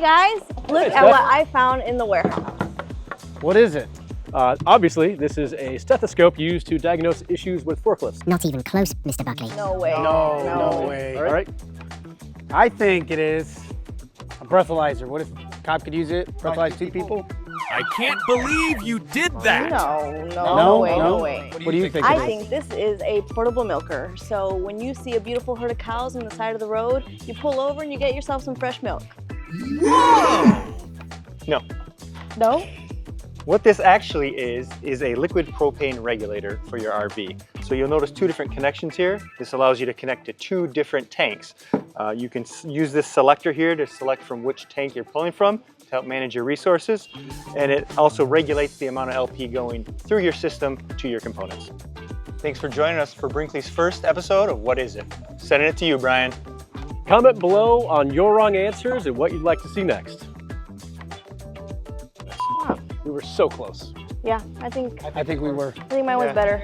guys, look at what I found in the warehouse. What is it? Obviously, this is a stethoscope used to diagnose issues with forklifts. Not even close, Mr. Buckley. No way. No way. All right. I think it is a breathalyzer. What if a cop could use it? Breathalyze 2 people? I can't believe you did that. No way. What do you think? I think this is a portable milker. So when you see a beautiful herd of cows on the side of the road, you pull over and you get yourself some fresh milk. Whoa! No. No? What this actually is a liquid propane regulator for your RV. So you'll notice 2 different connections here. This allows you to connect to 2 different tanks. You can use this selector here to select from which tank you're pulling from to help manage your resources. And it also regulates the amount of LP going through your system to your components. Thanks for joining us for Brinkley's first episode of What Is It? Sending it to you, Brian. Comment below on your wrong answers and what you'd like to see next. Wow. We were so close. Yeah, I think we were. mine was better.